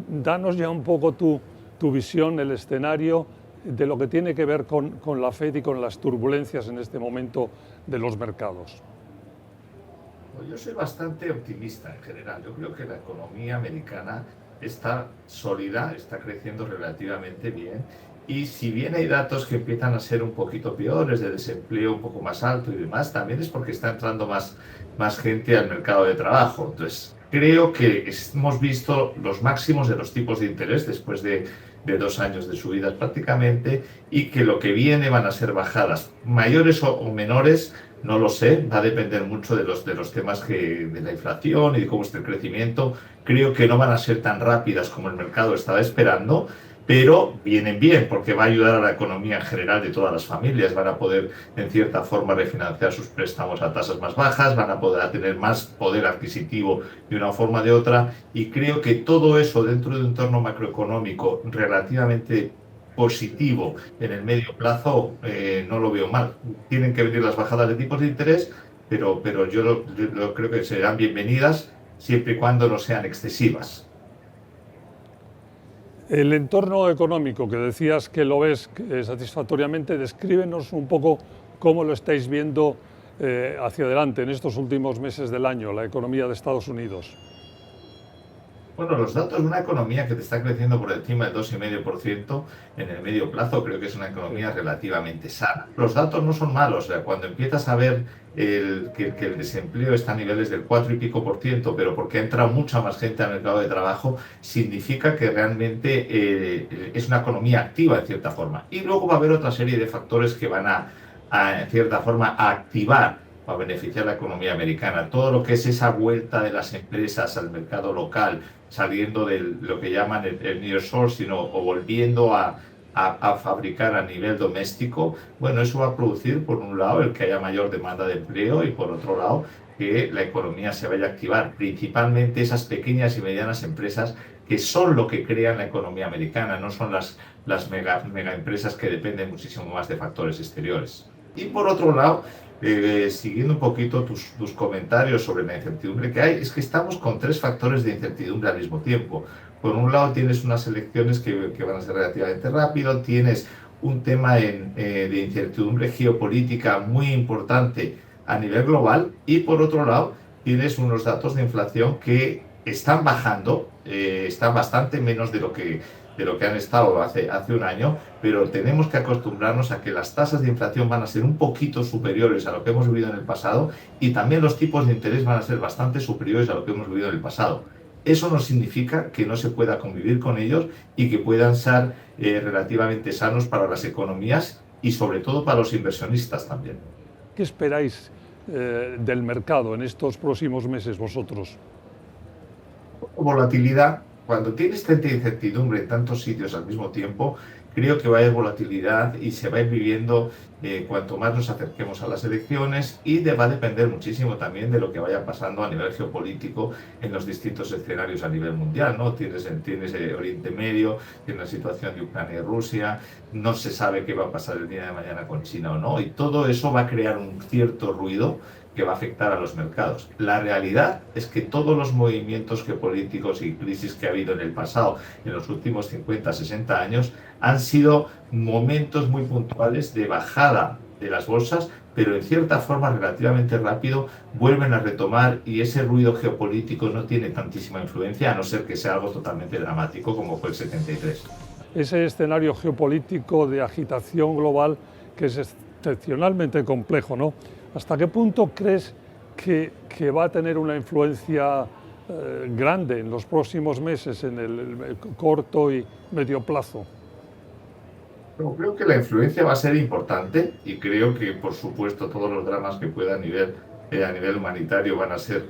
danos ya un poco tu visión, el escenario de lo que tiene que ver con la Fed y con las turbulencias en este momento de los mercados. Yo soy bastante optimista en general. Yo creo que la economía americana está sólida, está creciendo relativamente bien. Y si bien hay datos que empiezan a ser un poquito peores, de desempleo un poco más alto y demás, también es porque está entrando más gente al mercado de trabajo. Entonces, creo que hemos visto los máximos de los tipos de interés después de 2 años de subidas prácticamente, y que lo que viene van a ser bajadas mayores o menores. No lo sé, va a depender mucho de los temas de la inflación y de cómo esté el crecimiento. Creo que no van a ser tan rápidas como el mercado estaba esperando, pero vienen bien porque va a ayudar a la economía en general de todas las familias. Van a poder, en cierta forma, refinanciar sus préstamos a tasas más bajas, van a poder tener más poder adquisitivo de una forma o de otra, y creo que todo eso dentro de un entorno macroeconómico relativamente positivo en el medio plazo, no lo veo mal. Tienen que venir las bajadas de tipos de interés, pero yo creo que serán bienvenidas siempre y cuando no sean excesivas. El entorno económico que decías que lo ves satisfactoriamente, descríbenos un poco cómo lo estáis viendo hacia adelante en estos últimos meses del año, la economía de Estados Unidos. Bueno, los datos de una economía que te está creciendo por encima del 2,5% en el medio plazo, creo que es una economía relativamente sana. Los datos no son malos, o sea, cuando empiezas a ver que el desempleo está a niveles del 4 y pico por ciento, pero porque entra mucha más gente al mercado de trabajo, significa que realmente es una economía activa en cierta forma. Y luego va a haber otra serie de factores que van en cierta forma, a activar a beneficiar la economía americana. Todo lo que es esa vuelta de las empresas al mercado local, saliendo de lo que llaman el nearshoring, o volviendo a fabricar a nivel doméstico, bueno, eso va a producir, por un lado, el que haya mayor demanda de empleo, y por otro lado, que la economía se vaya a activar, principalmente esas pequeñas y medianas empresas que son lo que crean la economía americana, no son las mega empresas que dependen muchísimo más de factores exteriores. Y por otro lado, siguiendo un poquito tus comentarios sobre la incertidumbre que hay, es que estamos con tres factores de incertidumbre al mismo tiempo. Por un lado, tienes unas elecciones que van a ser relativamente rápido, tienes un tema de incertidumbre geopolítica muy importante a nivel global, y por otro lado, tienes unos datos de inflación que están bajando, están bastante menos de lo que han estado hace un año, pero tenemos que acostumbrarnos a que las tasas de inflación van a ser un poquito superiores a lo que hemos vivido en el pasado, y también los tipos de interés van a ser bastante superiores a lo que hemos vivido en el pasado. Eso no significa que no se pueda convivir con ellos y que puedan ser relativamente sanos para las economías y sobre todo para los inversionistas también. ¿Qué esperáis del mercado en estos próximos meses vosotros? Volatilidad. Cuando tienes tanta incertidumbre en tantos sitios al mismo tiempo, creo que va a haber volatilidad y se va a ir viviendo cuanto más nos acerquemos a las elecciones, y va a depender muchísimo también de lo que vaya pasando a nivel geopolítico en los distintos escenarios a nivel mundial, ¿no? Tienes Oriente Medio, tienes la situación de Ucrania y Rusia, no se sabe qué va a pasar el día de mañana con China o no, y todo eso va a crear un cierto ruido que va a afectar a los mercados. La realidad es que todos los movimientos geopolíticos y crisis que ha habido en el pasado, en los últimos 50, 60 años, han sido momentos muy puntuales de bajada de las bolsas, pero en cierta forma relativamente rápido vuelven a retomar, y ese ruido geopolítico no tiene tantísima influencia, a no ser que sea algo totalmente dramático como fue el 73. Ese escenario geopolítico de agitación global que es excepcionalmente complejo, ¿no? ¿Hasta qué punto crees que va a tener una influencia grande en los próximos meses, en el corto y medio plazo? Pero creo que la influencia va a ser importante, y creo que, por supuesto, todos los dramas que pueda a nivel humanitario van a ser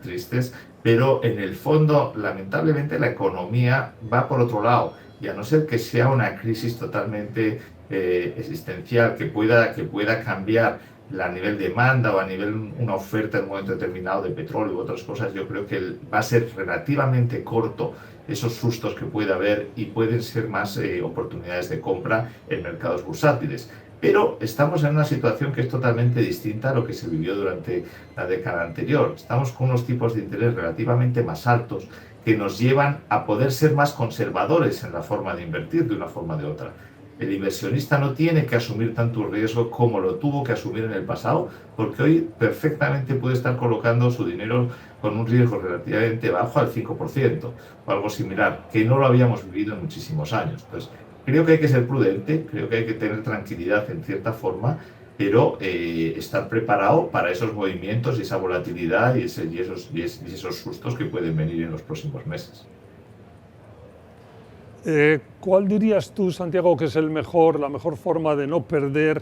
tristes, pero en el fondo, lamentablemente, la economía va por otro lado, y a no ser que sea una crisis totalmente existencial que pueda cambiar a nivel demanda o a nivel una oferta en un momento determinado de petróleo u otras cosas, yo creo que va a ser relativamente corto esos sustos que puede haber, y pueden ser más oportunidades de compra en mercados bursátiles. Pero estamos en una situación que es totalmente distinta a lo que se vivió durante la década anterior. Estamos con unos tipos de interés relativamente más altos, que nos llevan a poder ser más conservadores en la forma de invertir de una forma o de otra. El inversionista no tiene que asumir tanto riesgo como lo tuvo que asumir en el pasado, porque hoy perfectamente puede estar colocando su dinero con un riesgo relativamente bajo al 5% o algo similar, que no lo habíamos vivido en muchísimos años. Entonces, creo que hay que ser prudente, creo que hay que tener tranquilidad en cierta forma, pero estar preparado para esos movimientos y esa volatilidad y esos sustos que pueden venir en los próximos meses. ¿Cuál dirías tú, Santiago, que es la mejor forma de no perder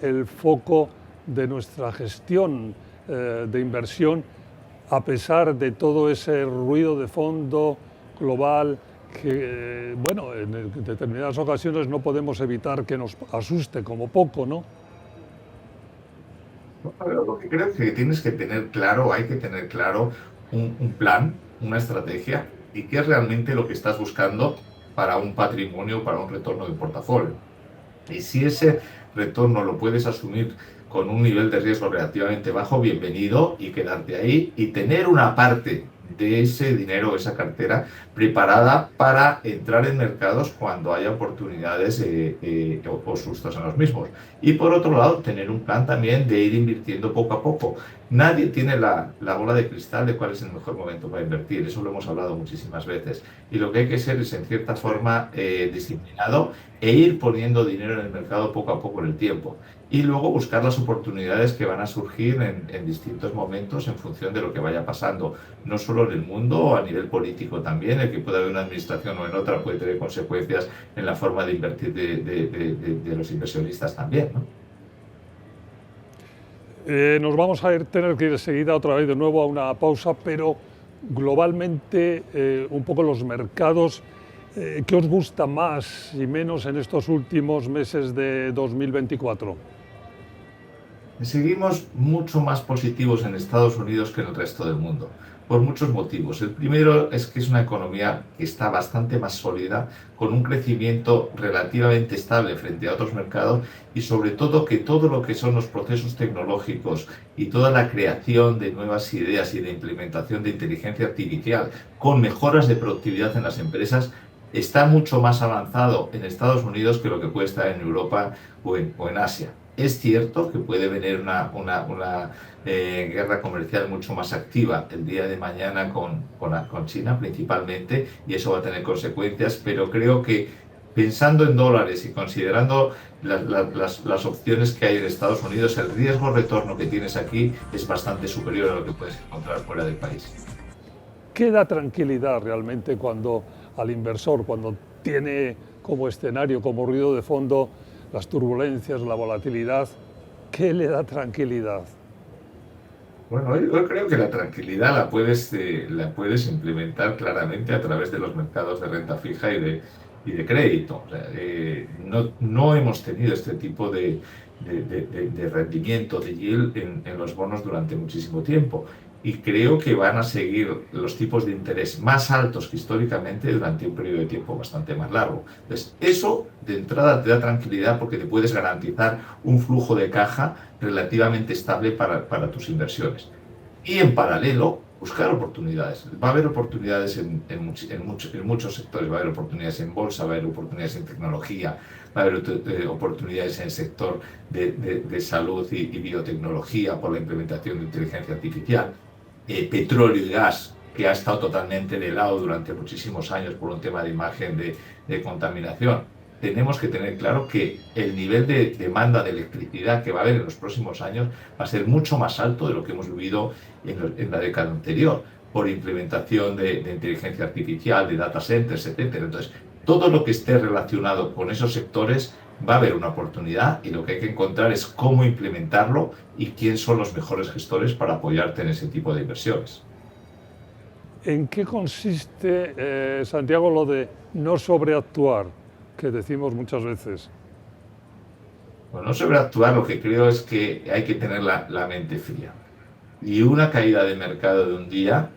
el foco de nuestra gestión de inversión a pesar de todo ese ruido de fondo global que, bueno, en determinadas ocasiones no podemos evitar que nos asuste como poco, ¿no? Lo que creo que tienes que tener claro, hay que tener claro un plan, una estrategia y qué es realmente lo que estás buscando para un patrimonio, para un retorno de portafolio. Y si ese retorno lo puedes asumir con un nivel de riesgo relativamente bajo, bienvenido y quedarte ahí y tener una parte de ese dinero, esa cartera, preparada para entrar en mercados cuando haya oportunidades o sustos en los mismos. Y por otro lado, tener un plan también de ir invirtiendo poco a poco. Nadie tiene la bola de cristal de cuál es el mejor momento para invertir, eso lo hemos hablado muchísimas veces. Y lo que hay que ser es, en cierta forma, disciplinado e ir poniendo dinero en el mercado poco a poco en el tiempo. Y luego buscar las oportunidades que van a surgir en distintos momentos en función de lo que vaya pasando, no solo en el mundo, a nivel político también, el que pueda haber una administración o en otra puede tener consecuencias en la forma de invertir de los inversionistas también, ¿no? Nos vamos a tener que ir enseguida otra vez de nuevo a una pausa, pero globalmente un poco los mercados, ¿qué os gusta más y menos en estos últimos meses de 2024? Seguimos mucho más positivos en Estados Unidos que en el resto del mundo, por muchos motivos. El primero es que es una economía que está bastante más sólida, con un crecimiento relativamente estable frente a otros mercados y sobre todo que todo lo que son los procesos tecnológicos y toda la creación de nuevas ideas y de implementación de inteligencia artificial con mejoras de productividad en las empresas está mucho más avanzado en Estados Unidos que lo que puede estar en Europa o en Asia. Es cierto que puede venir una guerra comercial mucho más activa el día de mañana con China principalmente y eso va a tener consecuencias, pero creo que pensando en dólares y considerando las opciones que hay en Estados Unidos, el riesgo-retorno que tienes aquí es bastante superior a lo que puedes encontrar fuera del país. ¿Qué da tranquilidad realmente al inversor, cuando tiene como escenario, como ruido de fondo, las turbulencias, la volatilidad? ¿Qué le da tranquilidad? Bueno, yo creo que la tranquilidad la puedes implementar claramente a través de los mercados de renta fija y de crédito. O sea, no hemos tenido este tipo de rendimiento, de yield en los bonos durante muchísimo tiempo. Y creo que van a seguir los tipos de interés más altos que históricamente durante un periodo de tiempo bastante más largo. Entonces, eso de entrada te da tranquilidad porque te puedes garantizar un flujo de caja relativamente estable para tus inversiones. Y en paralelo, buscar oportunidades. Va a haber oportunidades en muchos sectores, va a haber oportunidades en bolsa, va a haber oportunidades en tecnología, va a haber oportunidades en el sector de salud y biotecnología por la implementación de inteligencia artificial. Petróleo y gas, que ha estado totalmente de lado durante muchísimos años por un tema de imagen de contaminación. Tenemos que tener claro que el nivel de demanda de electricidad que va a haber en los próximos años va a ser mucho más alto de lo que hemos vivido en la década anterior, por implementación de inteligencia artificial, de data centers, etcétera. Entonces, todo lo que esté relacionado con esos sectores va a haber una oportunidad y lo que hay que encontrar es cómo implementarlo y quién son los mejores gestores para apoyarte en ese tipo de inversiones. ¿En qué consiste, Santiago, lo de no sobreactuar, que decimos muchas veces? Bueno, no sobreactuar, lo que creo es que hay que tener la mente fría. Y una caída de mercado de un día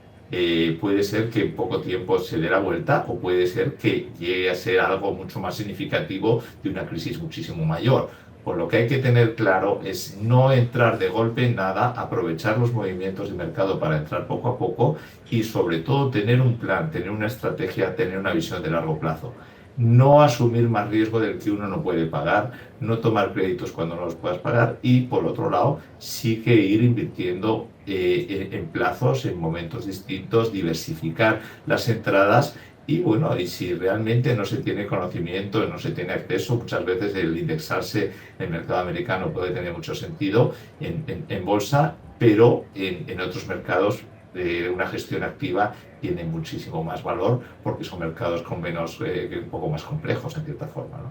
puede ser que en poco tiempo se dé la vuelta o puede ser que llegue a ser algo mucho más significativo de una crisis muchísimo mayor. Pues lo que hay que tener claro es no entrar de golpe en nada, aprovechar los movimientos de mercado para entrar poco a poco y sobre todo tener un plan, tener una estrategia, tener una visión de largo plazo. No asumir más riesgo del que uno no puede pagar, no tomar créditos cuando no los puedas pagar y, por otro lado, sí que ir invirtiendo en plazos, en momentos distintos, diversificar las entradas y, bueno, y si realmente no se tiene conocimiento, no se tiene acceso, muchas veces el indexarse en el mercado americano puede tener mucho sentido en bolsa, pero en otros mercados una gestión activa tiene muchísimo más valor porque son mercados con menos, un poco más complejos en cierta forma, ¿no?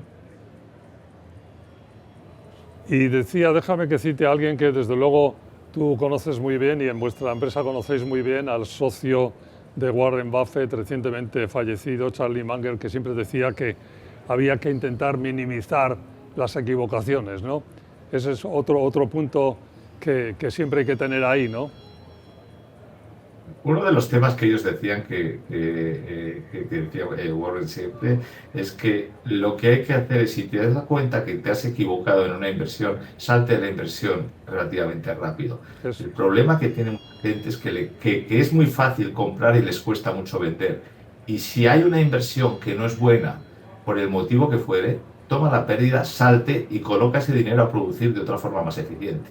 Y decía, déjame que cite a alguien que desde luego tú conoces muy bien y en vuestra empresa conocéis muy bien, al socio de Warren Buffett, recientemente fallecido, Charlie Munger, que siempre decía que había que intentar minimizar las equivocaciones, ¿no? Ese es otro punto que siempre hay que tener ahí, ¿no? Uno de los temas que ellos decían que decía Warren siempre es que lo que hay que hacer es, si te das cuenta que te has equivocado en una inversión, salte de la inversión relativamente rápido. Eso. El problema que tiene mucha gente es que es muy fácil comprar y les cuesta mucho vender. Y si hay una inversión que no es buena, por el motivo que fuere, toma la pérdida, salte y coloca ese dinero a producir de otra forma más eficiente.